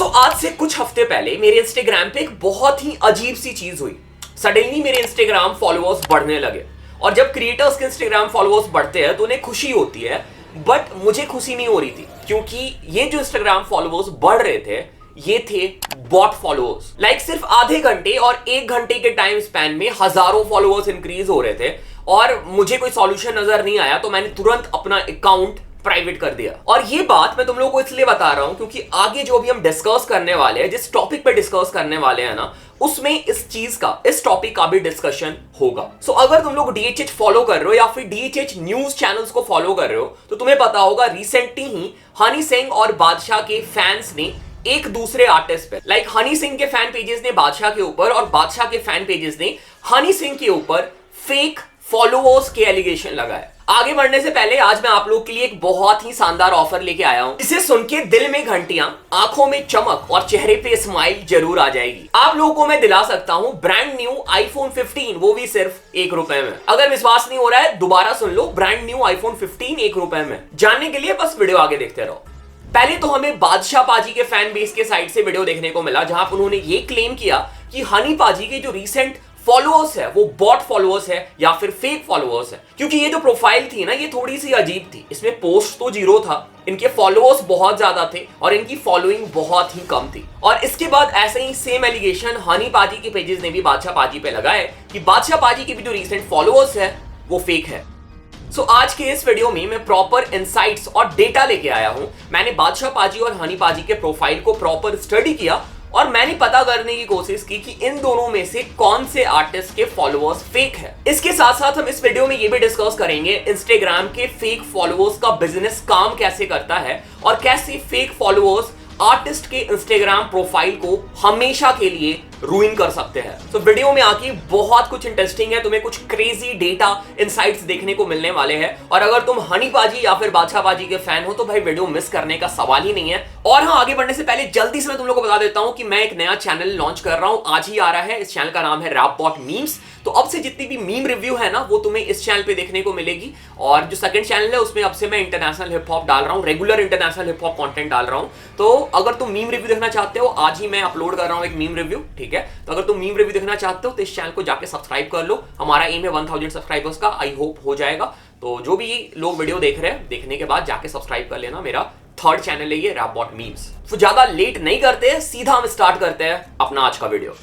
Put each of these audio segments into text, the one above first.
आज से कुछ हफ्ते पहले मेरे इंस्टाग्राम पे एक बहुत ही अजीब सी चीज हुई। सडनली मेरे इंस्टाग्राम फॉलोअर्स बढ़ने लगे और जब क्रिएटर्स के इंस्टाग्राम फॉलोअर्स बढ़ते हैं तो उन्हें खुशी होती है, बट मुझे खुशी नहीं हो रही थी क्योंकि ये जो इंस्टाग्राम फॉलोअर्स बढ़ रहे थे ये थे बॉट फॉलोअर्स। सिर्फ आधे घंटे और 1 घंटे के टाइम स्पैन में हजारों फॉलोअर्स इंक्रीज हो रहे थे और मुझे कोई सॉल्यूशन नजर नहीं आया, तो मैंने तुरंत अपना अकाउंट प्राइवेट कर दिया। और ये बात मैं तुम लोगों को इसलिए बता रहा हूं क्योंकि आगे जो भी हम डिस्कस करने वाले हैं, जिस टॉपिक पे डिस्कस करने वाले हैं ना, उसमें इस टॉपिक का भी डिस्कशन होगा। अगर तुम लोग डीएचएच फॉलो कर रहे हो या फिर डीएचएच न्यूज चैनल्स को फॉलो कर रहे हो तो तुम्हें पता होगा रिसेंटली ही हनी सिंह और बादशाह के फैंस ने एक दूसरे आर्टिस्ट पे हनी सिंह के फैन पेजेस ने बादशाह के ऊपर और बादशाह के फैन पेजेस ने हनी सिंह के ऊपर फेक फॉलोअर्स के एलिगेशन लगाए। आगे बढ़ने से पहले आज मैं आप लोग के लिए एक बहुत ही शानदार ऑफर लेके आया हूं। इसे सुन के दिल में घंटियां, आंखों में चमक और चेहरे पे स्माइल जरूर आ जाएगी। आप लोगों को मैं दिला सकता हूं ब्रांड न्यू आईफोन 15, वो भी सिर्फ ₹1 में। अगर विश्वास नहीं हो रहा है दोबारा सुन लो, ब्रांड न्यू आईफोन 15 ₹1 में। जानने के लिए बस वीडियो आगे देखते रहो। पहले तो हमें बादशाह पाजी के फैन बेस के साइड से वीडियो देखने को मिला जहां पर उन्होंने ये क्लेम किया कि हनी पाजी के जो रिसेंट फॉलोअर्स है वो बॉट फॉलोअर्स है या फिर फेक फॉलोअर्स है, क्योंकि ये जो प्रोफाइल थी ना ये थोड़ी सी अजीब थी। इसमें पोस्ट तो 0 था, इनके फॉलोअर्स बहुत ज्यादा थे और इनकी फॉलोइंग बहुत ही कम थी। और इसके बाद ऐसे ही सेम एलिगेशन हनी पाजी के पेजेस ने भी बादशाह पाजी पे लगाए कि बादशाह पाजी के भी जो रिसेंट फॉलोअर्स है वो फेक है। आज के इस वीडियो में मैं प्रॉपर इनसाइट्स और डेटा लेके आया हूं। मैंने बादशाह पाजी और हनी पाजी के प्रोफाइल को प्रॉपर स्टडी किया और मैंने पता करने की कोशिश की कि इन दोनों में से कौन से आर्टिस्ट के फॉलोअर्स फेक है। इसके साथ साथ हम इस वीडियो में ये भी डिस्कस करेंगे इंस्टाग्राम के फेक फॉलोअर्स का बिजनेस काम कैसे करता है और कैसे फेक फॉलोअर्स आर्टिस्ट के इंस्टाग्राम प्रोफाइल को हमेशा के लिए रूइन कर सकते हैं। वीडियो में आके बहुत कुछ इंटरेस्टिंग है, तुम्हें कुछ क्रेजी डेटा इनसाइट्स देखने को मिलने वाले हैं। और अगर तुम हनी पाजी या फिर बादशाह पाजी के फैन हो तो भाई वीडियो मिस करने का सवाल ही नहीं है। और हाँ, आगे बढ़ने से पहले जल्दी से मैं तुम लोग को बता देता हूं कि मैं एक नया चैनल लॉन्च कर रहा हूं, आज ही आ रहा है। इस चैनल का नाम है रैपबॉट मीम्स। तो अब से जितनी भी मीम रिव्यू है ना वो तुम्हें इस चैनल पे देखने को मिलेगी। और जो सेकंड चैनल है उसमें अब से मैं इंटरनेशनल हिप हॉप डाल रहा हूँ, regular international hip hop content डाल रहा हूँ। तो अगर तुम मीम रिव्यू देखना चाहते हो, आज ही मैं अपलोड कर रहा हूँ एक मीम रिव्यू, ठीक है। तो अगर तुम मीम रिव्यू देखना चाहते हो तो इस चैनल को जाके सब्सक्राइब कर लो। हमारा एम है 1000 सब्सक्राइबर्स का, आई होप हो जाएगा। तो जो भी लोग वीडियो देख रहे हैं, देखने के बाद जाके सब्सक्राइब कर लेना। मेरा थर्ड चैनल है ये रैपबॉट मीम्स। तो ज्यादा लेट नहीं करते हैं, सीधा हम स्टार्ट करते हैं अपना आज का वीडियो।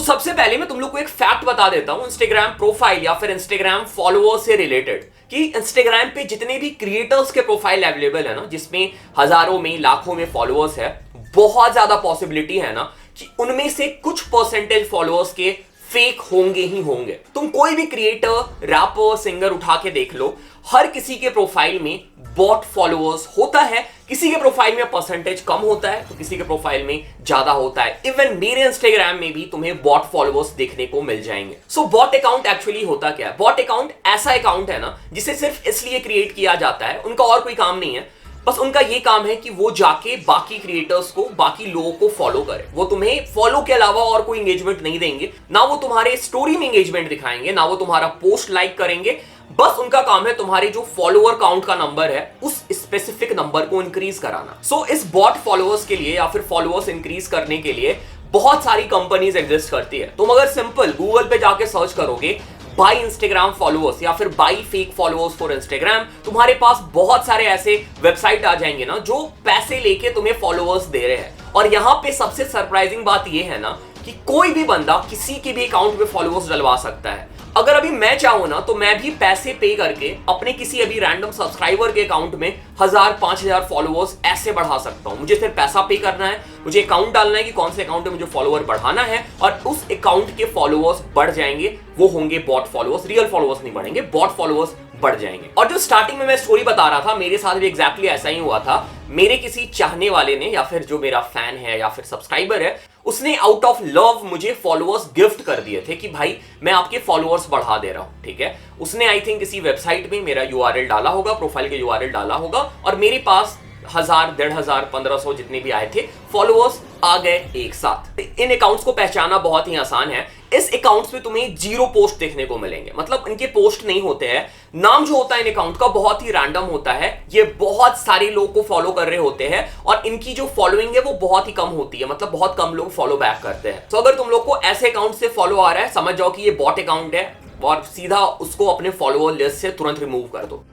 सबसे पहले मैं तुम लोग को एक फैक्ट बता देता हूं इंस्टाग्राम प्रोफाइल या फिर इंस्टाग्राम फॉलोअर्स से रिलेटेड, कि इंस्टाग्राम पे जितने भी क्रिएटर्स के प्रोफाइल अवेलेबल है ना, जिसमें हजारों में लाखों में फॉलोअर्स है, बहुत ज्यादा पॉसिबिलिटी है ना कि उनमें से कुछ परसेंटेज फॉलोअर्स के फेक होंगे ही होंगे। तुम कोई भी क्रिएटर, रैपर, सिंगर उठा के देख लो, हर किसी के प्रोफाइल में बॉट फॉलोअर्स होता है। किसी के प्रोफाइल में परसेंटेज कम होता है तो किसी के प्रोफाइल में ज्यादा होता है। इवन मेरे इंस्टाग्राम में भी तुम्हें बॉट फॉलोअर्स देखने को मिल जाएंगे। बॉट अकाउंट एक्चुअली होता क्या है? बॉट अकाउंट ऐसा अकाउंट है ना जिसे सिर्फ इसलिए क्रिएट किया जाता है, उनका और कोई काम नहीं है, बस उनका ये काम है कि वो जाके बाकी क्रिएटर्स को, बाकी लोगों को फॉलो करे। वो तुम्हें फॉलो के अलावा और कोई एंगेजमेंट नहीं देंगे, ना वो तुम्हारे स्टोरी में एंगेजमेंट दिखाएंगे, ना वो तुम्हारा पोस्ट लाइक करेंगे। बस उनका काम है तुम्हारे जो फॉलोअर काउंट का नंबर है उस स्पेसिफिक नंबर को इंक्रीज कराना। इस बॉट फॉलोअर्स के लिए या फिर फॉलोअर्स इंक्रीज करने के लिए बहुत सारी कंपनीज एग्जिस्ट करती है। तुम अगर सिंपल गूगल पे जाके सर्च करोगे बाई इंस्टाग्राम फॉलोअर्स या फिर by fake followers for Instagram, तुम्हारे पास बहुत सारे ऐसे वेबसाइट आ जाएंगे ना जो पैसे लेके तुम्हें फॉलोअर्स दे रहे हैं। और यहां पे सबसे सरप्राइजिंग बात यह है ना कि कोई भी बंदा किसी के भी अकाउंट में फॉलोअर्स डलवा सकता है। अगर अभी मैं चाहूं ना तो मैं भी पैसे पे करके अपने किसी अभी रैंडम सब्सक्राइबर के अकाउंट में 1000 5000 फॉलोअर्स ऐसे बढ़ा सकता हूं। मुझे सिर्फ पैसा पे करना है, मुझे अकाउंट डालना है कि कौन से अकाउंट में मुझे फॉलोअर बढ़ाना है और उस अकाउंट के फॉलोअर्स बढ़ जाएंगे। वो होंगे बॉट फॉलोअर्स, रियल फॉलोअर्स नहीं बढ़ेंगे, बॉट फॉलोअर्स बढ़ जाएंगे। और जो स्टार्टिंग में मैं स्टोरी बता रहा था, मेरे साथ भी एग्जैक्टली ऐसा ही हुआ था। मेरे किसी चाहने वाले ने या फिर जो मेरा फैन है या फिर सब्सक्राइबर है, उसने आउट ऑफ लव मुझे फॉलोअर्स गिफ्ट कर दिए थे कि भाई मैं आपके फॉलोअर्स बढ़ा दे रहा हूं, ठीक है। उसने आई थिंक किसी वेबसाइट में मेरा यूआरएल डाला होगा, प्रोफाइल के यूआरएल डाला होगा और मेरे पास 1000, 1500, 1500 जितने भी आए थे फॉलोअर्स आ गए एक साथ। इन अकाउंट्स को पहचाना बहुत ही आसान है। इस अकाउंट्स में तुम्हें 0 पोस्ट देखने को मिलेंगे, मतलब इनके पोस्ट नहीं होते हैं। नाम जो होता है इन अकाउंट का बहुत ही रैंडम होता है, ये बहुत सारे लोग को फॉलो कर रहे होते हैं और इनकी जो फॉलोइंग है वो बहुत ही कम होती है, मतलब बहुत कम लोग फॉलो बैक करते हैं। तो अगर तुम लोग को ऐसे अकाउंट से फॉलो आ रहा है, समझ जाओ कि ये बॉट अकाउंट है और सीधा उसको अपने फॉलोअर लिस्ट से तुरंत रिमूव कर दो।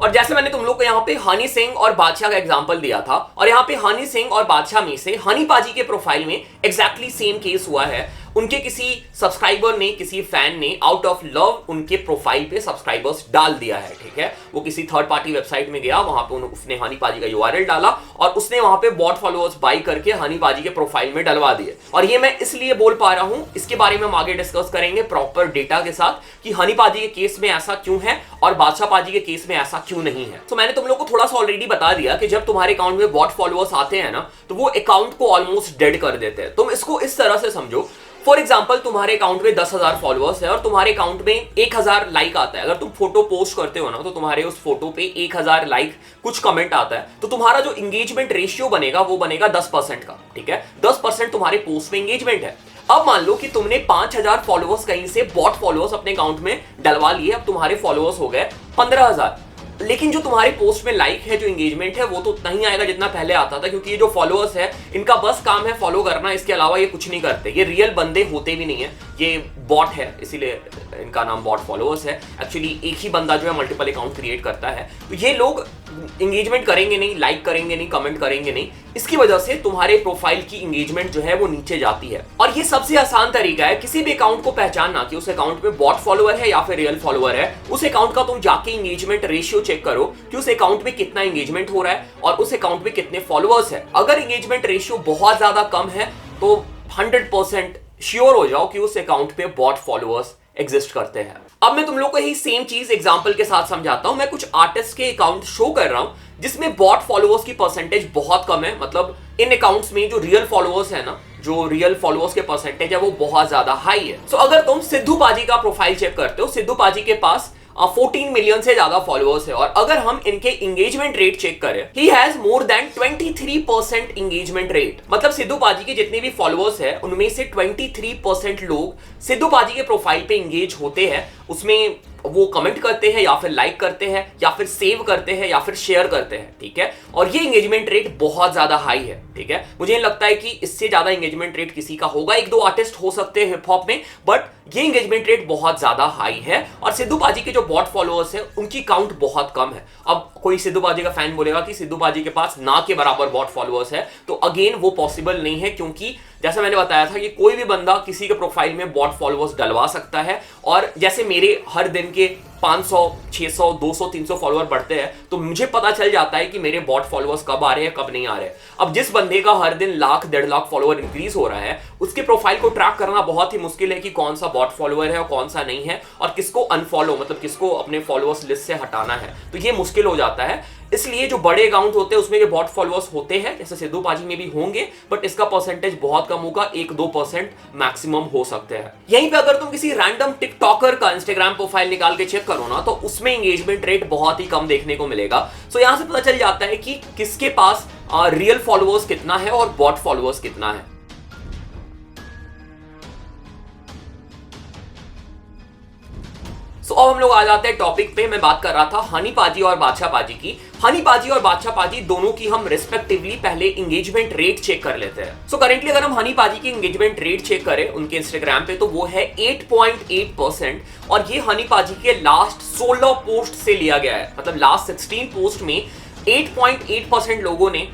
और जैसे मैंने तुम लोग को यहाँ पे हनी सिंह और बादशाह का एग्जांपल दिया था, और यहाँ पे हनी सिंह और बादशाह में से हनी पाजी के प्रोफाइल में एग्जैक्टली सेम केस हुआ है। उनके किसी सब्सक्राइबर ने, किसी फैन ने आउट ऑफ लव उनके प्रोफाइल पे सब्सक्राइबर्स डाल दिया है, ठीक है। वो किसी थर्ड पार्टी वेबसाइट में गया, वहां पे उसने हनी पाजी का यूआरएल डाला और उसने वहां पे बॉट फॉलोअर्स बाई करके हनी पाजी के प्रोफाइल में डलवा दिए। और ये मैं इसलिए बोल पा रहा हूं, इसके बारे में हम आगे डिस्कस करेंगे प्रॉपर डेटा के साथ कि हनी पाजी के केस में ऐसा क्यों है और बादशाह पाजी के केस में ऐसा क्यों नहीं है। तो मैंने तुम लोग को थोड़ा सा ऑलरेडी बता दिया कि जब तुम्हारे अकाउंट में बॉट फॉलोअर्स आते हैं ना, तो वो अकाउंट को ऑलमोस्ट डेड कर देते हैं। तुम इसको इस तरह से समझो, फॉर एग्जाम्पल तुम्हारे अकाउंट में 10,000 फॉलोअर्स है और तुम्हारे अकाउंट में 1,000 लाइक आता है। अगर तुम फोटो पोस्ट करते हो ना, तो तुम्हारे उस फोटो पे 1,000 लाइक, कुछ कमेंट आता है, तो तुम्हारा जो इंगेजमेंट रेशियो बनेगा वो बनेगा 10% का, ठीक है। 10% तुम्हारे पोस्ट में इंगेजमेंट है। अब मान लो कि तुमने 5,000 फॉलोअर्स कहीं से बॉट फॉलोअर्स अपने अकाउंट में डलवा लिए, अब तुम्हारे फॉलोअर्स हो गए 15,000। लेकिन जो तुम्हारे पोस्ट में लाइक है, जो एंगेजमेंट है, वो तो उतना ही आएगा जितना पहले आता था, क्योंकि ये जो फॉलोअर्स है इनका बस काम है फॉलो करना, इसके अलावा ये कुछ नहीं करते। ये रियल बंदे होते भी नहीं है, ये बॉट है, इसीलिए इनका नाम बॉट फॉलोअर्स है। एक्चुअली एक ही बंदा जो है मल्टीपल अकाउंट क्रिएट करता है। तो ये लोग एंगेजमेंट करेंगे नहीं, लाइक करेंगे नहीं, कमेंट करेंगे नहीं, इसकी वजह से तुम्हारे प्रोफाइल की एंगेजमेंट जो है वो नीचे जाती है। और ये सबसे आसान तरीका है किसी भी अकाउंट को पहचानना कि उस अकाउंट में बॉट फॉलोअर है या फिर रियल फॉलोअर है। उस अकाउंट का तुम जाके एंगेजमेंट रेशियो चेक करो कि उस अकाउंट में कितना एंगेजमेंट हो रहा है और उस अकाउंट में कितने फॉलोअर्स है। अगर एंगेजमेंट रेशियो बहुत ज्यादा कम है तो 100% श्योर हो जाओ कि उस अकाउंट पे बॉट फॉलोअर्स एग्जिस्ट करते हैं। अब मैं तुम लोग को यही सेम चीज एग्जांपल के साथ समझाता हूं। मैं कुछ आर्टिस्ट के अकाउंट शो कर रहा हूं जिसमें बॉट फॉलोअर्स की परसेंटेज बहुत कम है, मतलब इन अकाउंट्स में जो रियल फॉलोअर्स है ना, जो रियल फॉलोअर्स के परसेंटेज है वो बहुत ज्यादा हाई है। सो अगर तुम सिद्धू पाजी का प्रोफाइल चेक करते हो, सिद्धू पाजी के पास 14 मिलियन से ज्यादा फॉलोअर्स है और अगर हम इनके एंगेजमेंट रेट चेक करें, he has more than 23% engagement rate. मतलब सिद्धू पाजी के जितने भी फॉलोअर्स है उनमें से 23% लोग सिद्धू पाजी के प्रोफाइल पे एंगेज होते हैं, उसमें वो कमेंट करते हैं या फिर लाइक करते हैं या फिर सेव करते हैं या फिर शेयर करते हैं, ठीक है। और ये एंगेजमेंट रेट बहुत ज्यादा हाई है, ठीक है। मुझे नहीं लगता है कि इससे ज्यादा एंगेजमेंट रेट किसी का होगा, एक दो आर्टिस्ट हो सकते हैं हिप हॉप में, बट ये एंगेजमेंट रेट बहुत ज्यादा हाई है। और सिद्धू पाजी के जो बॉट फॉलोअर्स है उनकी काउंट बहुत कम है। अब कोई सिद्धू पाजी का फैन बोलेगा कि सिद्धू पाजी के पास ना के बराबर बॉट फॉलोअर्स है, तो अगेन वो पॉसिबल नहीं है, क्योंकि जैसा मैंने बताया था कि कोई भी बंदा किसी के प्रोफाइल में बॉट फॉलोअर्स डलवा सकता है। और जैसे मेरे हर दिन के 500, 600, 200, 300 फॉलोअर बढ़ते हैं, तो मुझे पता चल जाता है कि मेरे बॉट फॉलोअर्स कब आ रहे हैं, कब नहीं आ रहे। अब जिस बंदे का हर दिन 1,00,000, 1,50,000 फॉलोअर इंक्रीज हो रहा है, उसके प्रोफाइल को ट्रैक करना बहुत ही मुश्किल है कि कौन सा बॉट फॉलोअर है और कौन सा नहीं है, और किसको अनफॉलो, मतलब किसको अपने फॉलोअर्स लिस्ट से हटाना है। तो ये मुश्किल हो जाता है। इसलिए जो बड़े अकाउंट होते हैं उसमें जो बॉट फॉलोअर्स होते हैं, जैसे सिद्धू पाजी में भी होंगे, बट इसका परसेंटेज बहुत कम होगा, 1-2% मैक्सिमम हो सकते हैं। यहीं पे अगर तुम किसी रैंडम टिकटॉकर का इंस्टाग्राम प्रोफाइल निकाल के चेक करो ना, तो उसमें एंगेजमेंट रेट बहुत ही कम देखने को मिलेगा। सो यहां से पता चल जाता है कि किसके पास रियल फॉलोअर्स कितना है और बॉट फॉलोअर्स कितना है। अब हम लोग आ जाते हैं टॉपिक पे। मैं बात कर रहा था हनी पाजी और बादशाह पाजी की। हनी पाजी और बादशाह पाजी दोनों की हम रिस्पेक्टिवली पहले एंगेजमेंट रेट चेक कर लेते हैं। सो करेंटली अगर हम हनी पाजी की एंगेजमेंट रेट चेक करें उनके इंस्टाग्राम पे, तो वो है 8.8%, और ये हनी पाजी के लास्ट 16 पोस्ट से लिया गया है। मतलब लास्ट 16 पोस्ट में 8.8% लोगों ने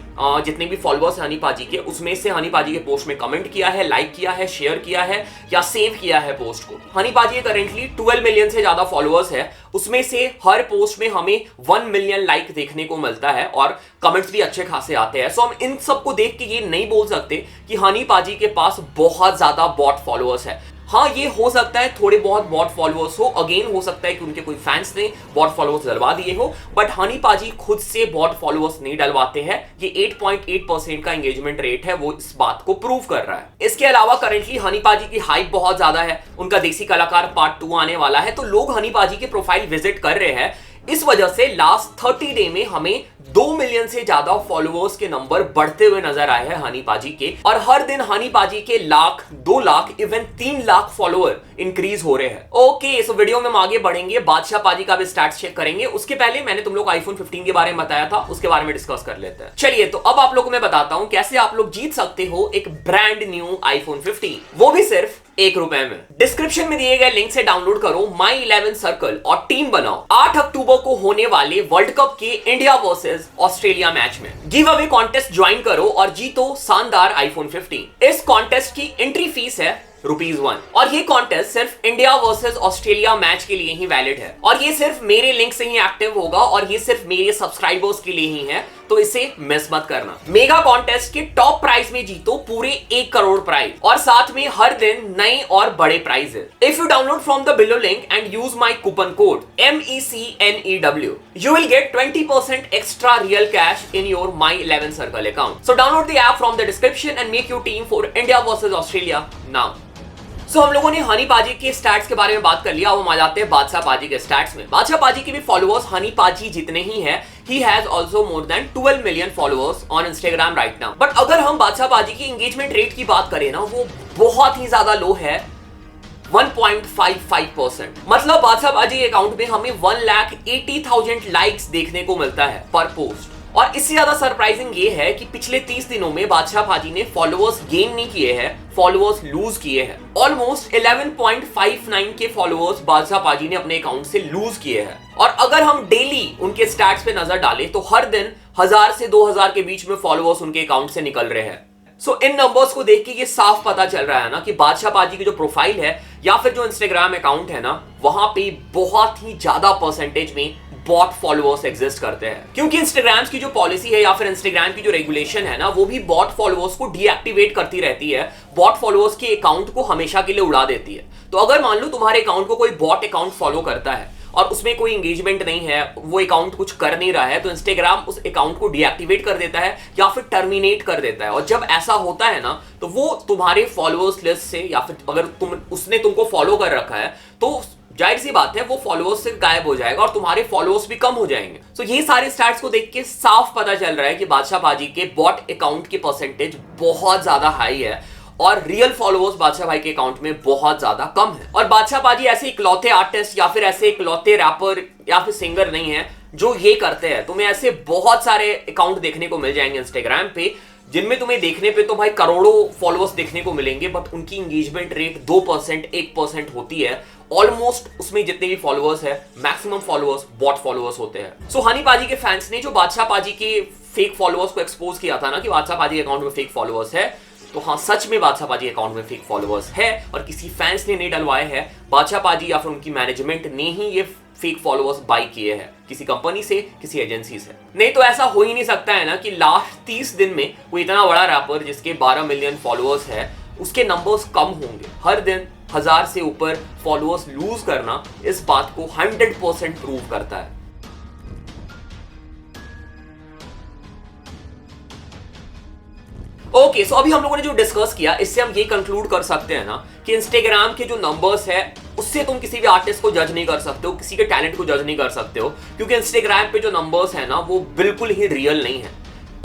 जितने भी फॉलोअर्स हनी पाजी के, उसमें से हनी पाजी के पोस्ट में कमेंट किया है, लाइक किया है, शेयर किया है या सेव किया है पोस्ट को। हनी पाजी के करेंटली 12 मिलियन से ज्यादा फॉलोअर्स है, उसमें से हर पोस्ट में हमें 1 मिलियन लाइक देखने को मिलता है और कमेंट्स भी अच्छे खासे आते हैं। सो हम इन सबको देख के ये नहीं बोल सकते कि हनी पाजी के पास बहुत ज्यादा बॉट फॉलोअर्स है। हाँ, ये हो सकता है थोड़े बहुत बॉट फॉलोअर्स हो, अगेन हो सकता है कि उनके कोई फैंस ने बॉट फॉलोअर्स डलवा दिए हो, बट हनी पाजी खुद से बॉट फॉलोअर्स नहीं डलवाते हैं। ये 8.8% का एंगेजमेंट रेट है, वो इस बात को प्रूव कर रहा है। इसके अलावा करेंटली हनी पाजी की हाइप बहुत ज्यादा है, उनका देसी कलाकार पार्ट 2 आने वाला है, तो लोग हनी पाजी के प्रोफाइल विजिट कर रहे हैं। इस वजह से लास्ट 30 डे में हमें 2 मिलियन से ज्यादा फॉलोअर्स के नंबर बढ़ते हुए नजर आए हैं हनी पाजी के, और हर दिन हनी पाजी के 1 lakh, 2 lakh, even 3 lakh follower increase हो रहे हैं। ओके, इस वीडियो में हम आगे बढ़ेंगे, बादशाह पाजी का भी स्टैट्स चेक करेंगे। उसके पहले मैंने तुम लोग आईफोन 15 के बारे में बताया था, उसके बारे में डिस्कस कर लेते हैं। चलिए, तो अब आप लोगों को मैं बताता हूं कैसे आप लोग जीत सकते हो एक ब्रांड न्यू आईफोन 15, वो भी सिर्फ ₹1 में। डिस्क्रिप्शन में दिए गए लिंक से डाउनलोड करो माई 11 सर्कल और टीम बनाओ 8 अक्टूबर को होने वाले वर्ल्ड कप के इंडिया वर्सेस ऑस्ट्रेलिया मैच में। गिव अवे कॉन्टेस्ट ज्वाइन करो और जीतो शानदार आईफोन 15। इस कॉन्टेस्ट की एंट्री फीस है ₹1 और ये कॉन्टेस्ट सिर्फ इंडिया वर्सेस ऑस्ट्रेलिया मैच के लिए ही वैलिड है, और ये सिर्फ मेरे लिंक से ही एक्टिव होगा, और ये सिर्फ मेरे सब्सक्राइबर्स के लिए ही है, तो इसे मिस मत करना। मेगा कॉन्टेस्ट के टॉप प्राइस में जीतो पूरे 1 करोड़ प्राइज, और साथ में हर दिन नए और बड़े प्राइज है। If you download from the below link and use my coupon code MECNEW, you will get 20% extra real cash in your My 11 Circle account. So download the app from the description and make your team for India versus Australia now. So, हम लोगों ने हनी पाजी के stats के बारे में बात कर लिया, अब हम आ जाते हैं बादशाह पाजी के स्टैट्स में। बादशाह पाजी के भी फॉलोअर्स हनी पाजी जितने ही हैं। He has also more than 12 million followers on Instagram right now. But अगर हम बादशाह पाजी की एंगेजमेंट रेट की बात करें ना, वो बहुत ही ज्यादा लो है, 1.55%। मतलब बादशाह पाजी के अकाउंट में हमें 1,80,000 लाइक्स देखने को मिलता है पर पोस्ट। और इससे ज्यादा सरप्राइजिंग ये है कि पिछले 30 दिनों में बादशाह पाजी ने फॉलोअर्स गेन नहीं किए हैं, फॉलोअर्स लूज किए हैं। ऑलमोस्ट 11.59 के फॉलोअर्स बादशाह पाजी ने अपने अकाउंट से लूज किए हैं। और अगर हम डेली उनके स्टैट्स पे नजर डालें तो हर दिन 1000 से 2000 के बीच में फॉलोअर्स उनके अकाउंट से निकल रहे हैं। सो इन नंबर्स को देख के ये साफ पता चल रहा है ना कि बादशाह पाजी की जो प्रोफाइल है या फिर जो इंस्टाग्राम अकाउंट है ना, वहां पे बहुत ही ज्यादा परसेंटेज में बॉट फॉलोअर्स एग्जिस्ट करते हैं। क्योंकि इंस्टाग्राम की जो पॉलिसी है या फिर इंस्टाग्राम की जो रेगुलेशन है ना, वो भी बॉट फॉलोअर्स को डीएक्टिवेट करती रहती है, बॉट फॉलोअर्स के अकाउंट को हमेशा के लिए उड़ा देती है। तो अगर मान लो तुम्हारे अकाउंट को कोई बॉट अकाउंट फॉलो करता है और उसमें कोई एंगेजमेंट नहीं है, वो अकाउंट कुछ कर नहीं रहा है, तो इंस्टाग्राम उस अकाउंट को डीएक्टिवेट कर देता है या फिर टर्मिनेट कर देता है। और जब ऐसा होता है ना, तो वो तुम्हारे फॉलोअर्स लिस्ट से, या फिर अगर उसने तुमको फॉलो कर रखा है तो जाहिर सी बात है वो फॉलोअर्स से गायब हो जाएगा और तुम्हारे फॉलोअर्स भी कम हो जाएंगे। सो ये सारे स्टैट्स को देख के साफ पता चल रहा है कि बादशाह पाजी के बॉट अकाउंट की परसेंटेज बहुत ज्यादा हाई है और रियल फॉलोअर्स बादशाह भाई के अकाउंट में बहुत ज्यादा कम है। और बादशाह पाजी ऐसे इकलौते आर्टिस्ट या फिर ऐसे इकलौते रैपर या फिर सिंगर नहीं है जो ये करते हैं। तुम्हें ऐसे बहुत सारे अकाउंट देखने को मिल जाएंगे इंस्टाग्राम पे, जिनमें तुम्हें देखने पे तो भाई करोड़ों फॉलोअर्स देखने को मिलेंगे, बट उनकी एंगेजमेंट रेट 2%, 1% होती है। ऑलमोस्ट उसमें जितने भी फॉलोअर्स है, मैक्सिमम फॉलोअर्स बॉट फॉलोअर्स होते हैं। सो हनी पाजी के फैंस ने जो बादशाह पाजी के फेक फॉलोअर्स को एक्सपोज किया था ना कि बादशाह पाजी के अकाउंट में फेक फॉलोअर्स है, तो हाँ, सच में बादशाह पाजी अकाउंट में फेक फॉलोअर्स है और किसी फैंस ने नहीं डलवाए हैं। बादशाह पाजी या फिर उनकी मैनेजमेंट ने ही ये फेक फॉलोअर्स बाई किए हैं किसी कंपनी से, किसी एजेंसी से। नहीं तो ऐसा हो ही नहीं सकता है ना कि लास्ट 30 दिन में कोई इतना बड़ा रैपर जिसके 12 मिलियन फॉलोअर्स है, उसके नंबर्स कम होंगे। हर दिन 1000 से ऊपर फॉलोअर्स लूज करना इस बात को 100% प्रूव करता है। ओके, सो अभी हम लोगों ने जो डिस्कस किया, इससे हम ये कंक्लूड कर सकते हैं ना कि इंस्टाग्राम के जो नंबर्स है उससे तुम किसी भी आर्टिस्ट को जज नहीं कर सकते हो, किसी के टैलेंट को जज नहीं कर सकते हो, क्योंकि इंस्टाग्राम पे जो नंबर्स है ना वो बिल्कुल ही रियल नहीं है।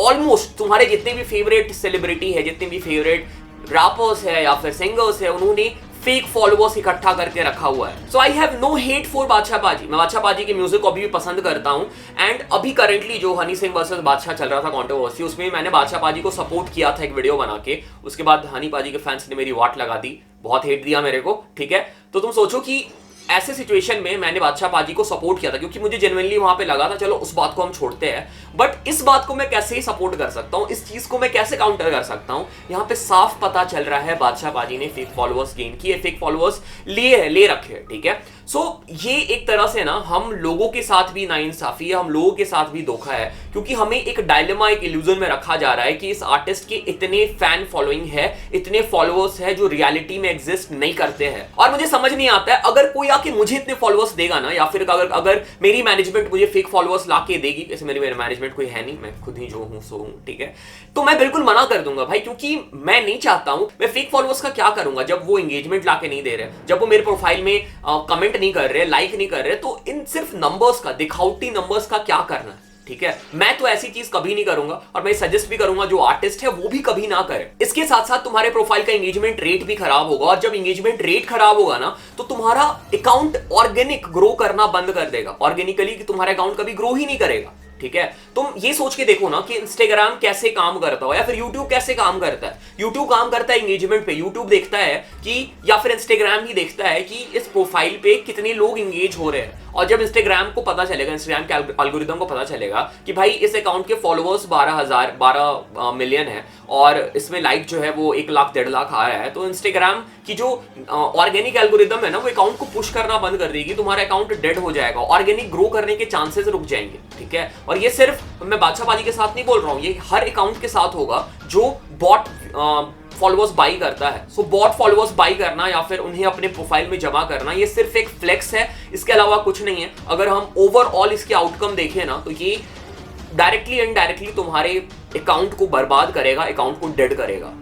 ऑलमोस्ट तुम्हारे जितने भी फेवरेट सेलिब्रिटी है, जितने भी फेवरेट रैपर्स है या फिर सिंगर्स है, उन्होंने फेक फॉलोअर्स इकट्ठा करके रखा हुआ है। So I have no hate for Badshah paaji. मैं बादशाह पाजी के म्यूजिक को अभी भी पसंद करता हूं। एंड अभी करंटली जो हनी सिंह वर्सेस बादशाह चल रहा था कंट्रोवर्सी, उसमें मैंने बादशाह पाजी को सपोर्ट किया था एक वीडियो बना के। उसके बाद हनी पाजी के फैंस ने मेरी वाट लगा दी, बहुत हेट दिया मेरे को, ठीक है। तो तुम सोचो कि ऐसे सिचुएशन में मैंने बादशाह पाजी को सपोर्ट किया था क्योंकि मुझे जेन्युइनली वहां पे लगा था चलो उस बात को हम छोड़ते हैं, बट इस बात को मैं कैसे सपोर्ट कर सकता हूं, इस चीज को मैं कैसे काउंटर कर सकता हूं। यहाँ पे साफ पता चल रहा है बादशाह पाजी ने फेक फॉलोअर्स गेन किए, फेक फॉलोअर्स ले रखे हैं, ठीक है। सो ये एक तरह से ना हम लोगों के साथ भी नाइंसाफी है, हम लोगों के साथ भी धोखा है, क्योंकि हमें एक डायलेमा, एक इल्यूजन में रखा जा रहा है कि इस आर्टिस्ट के इतने फैन फॉलोइंग है, इतने फॉलोअर्स है जो रियलिटी में एग्जिस्ट नहीं करते हैं। और मुझे समझ नहीं आता है, अगर कोई आके मुझे इतने फॉलोअर्स देगा ना, या फिर अगर मेरी मैनेजमेंट मुझे फेक फॉलोअर्स ला के देगी, जैसे मेरी मैनेजमेंट कोई है नहीं, मैं खुद ही जो हूं सो हूं, ठीक है, तो मैं बिल्कुल मना कर दूंगा भाई, क्योंकि मैं नहीं चाहता हूं। मैं फेक फॉलोअर्स का क्या करूंगा जब वो एंगेजमेंट ला के नहीं दे रहे, जब वो मेरे प्रोफाइल में कमेंट नहीं कर रहे, लाइक नहीं कर रहे, तो इन सिर्फ नंबर्स का, दिखावटी नंबर्स का क्या करना है, ठीक है, मैं तो ऐसी चीज कभी नहीं करूंगा और मैं सजेस्ट भी करूंगा जो आर्टिस्ट है वो भी कभी ना करे। इसके साथ साथ तुम्हारे प्रोफाइल का एंगेजमेंट रेट भी खराब होगा, और जब एंगेजमेंट रेट खराब होगा ना तो तुम्हारा अकाउंट ऑर्गेनिक ग्रो करना बंद कर देगा, ऑर्गेनिकली कि तुम्हारा अकाउंट कभी ग्रो ही नहीं करेगा। ठीक है, तुम ये सोच के देखो ना कि इंस्टाग्राम कैसे काम करता हो या फिर यूट्यूब कैसे काम करता है। यूट्यूब काम करता है एंगेजमेंट पे, यूट्यूब देखता है कि, या फिर इंस्टाग्राम ही देखता है कि इस प्रोफाइल पे कितने लोग एंगेज हो रहे हैं। और जब इंस्टाग्राम को पता चलेगा, इंस्टाग्राम के एल्गोरिदम को पता चलेगा कि भाई इस अकाउंट के फॉलोअर्स 12 मिलियन है और इसमें लाइक जो है वो 1 लाख 1.5 लाख आ रहा है, तो इंस्टाग्राम की जो ऑर्गेनिक एल्गोरिदम है ना वो अकाउंट को पुश करना बंद कर देगी, तुम्हारा अकाउंट डेड हो जाएगा, ऑर्गेनिक ग्रो करने के चांसेस रुक जाएंगे। ठीक है, और ये सिर्फ मैं बादशाहबाजी के साथ नहीं बोल रहा हूं, ये हर अकाउंट के साथ होगा जो बॉट फॉलोअर्स बाई करता है। सो बॉट फॉलोअर्स बाई करना या फिर उन्हें अपने प्रोफाइल में जमा करना, ये सिर्फ एक फ्लेक्स है, इसके अलावा कुछ नहीं है। अगर हम ओवरऑल इसके आउटकम देखें ना तो ये डायरेक्टली इनडायरेक्टली तुम्हारे अकाउंट को बर्बाद करेगा, अकाउंट को डेड करेगा।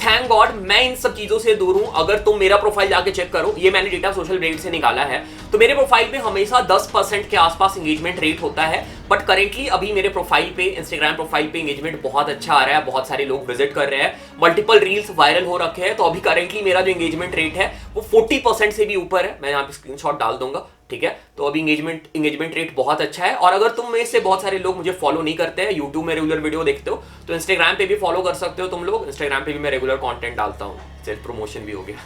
थैंक गॉड मैं इन सब चीजों से दूर हूं। अगर तुम मेरा प्रोफाइल जाके चेक करो, ये मैंने डेटा सोशल ब्लेड से निकाला है, तो मेरे प्रोफाइल पे हमेशा 10% के आसपास एंगेजमेंट रेट होता है। बट करेंटली अभी मेरे प्रोफाइल पे, इंस्टाग्राम प्रोफाइल पे एंगेजमेंट बहुत अच्छा आ रहा है, बहुत सारे लोग विजिट कर रहे हैं, मल्टीपल रील्स वायरल हो रखे हैं। तो अभी करेंटली मेरा जो एंगेजमेंट रेट है वो 40% से भी ऊपर है, मैं यहाँ पे स्क्रीनशॉट डाल दूंगा। ठीक है, तो अभी एंगेजमेंट रेट बहुत अच्छा है। और अगर तुम में से बहुत सारे लोग मुझे फॉलो नहीं करते हैं, यूट्यूब में रेगुलर वीडियो देखते हो, तो इंस्टाग्राम पे भी फॉलो कर सकते हो तुम लोग। इंस्टाग्राम पे भी मैं रेगुलर कंटेंट डालता हूँ, सेल्फ प्रमोशन भी हो गया।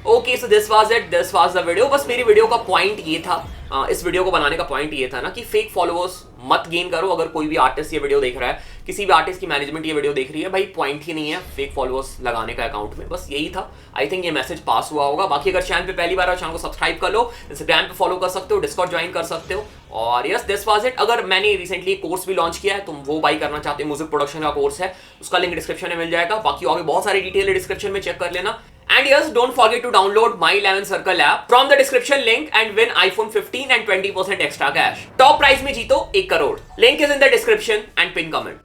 Okay, so this was it, this was the video. बस मेरी वीडियो का पॉइंट ये था, इस वीडियो को बनाने का पॉइंट ये था ना कि फेक फॉलोअर्स मत गेन करो। अगर कोई भी आर्टिस्ट ये वीडियो देख रहा है, किसी भी आर्टिस्ट की मैनेजमेंट ये वीडियो देख रही है, भाई पॉइंट ही नहीं है फेक फॉलोअर्स लगाने का अकाउंट में। बस यही था, आई थिंक ये मैसेज पास हुआ होगा। बाकी अगर चैनल पे पहली बार हो, चैनल को सब्सक्राइब कर लो, इंस्टाग्राम पे फॉलो कर सकते हो, डिस्कॉर्ड ज्वाइन कर सकते हो। और यस, दिस वाज इट। अगर मैंने रिसेंटली एक कोर्स भी लॉन्च किया है, तुम वो बाई करना चाहते हो, म्यूजिक प्रोडक्शन का कोर्स है, उसका लिंक डिस्क्रिप्शन में मिल जाएगा। बाकी और भी बहुत सारी डिटेल है डिस्क्रिप्शन में, चेक कर लेना। And yes, don't forget to download My 11 Circle app from the description link and win iPhone 15 and 20% extra cash. Top prize में जीतो 1 crore. Link is in the description and pin comment.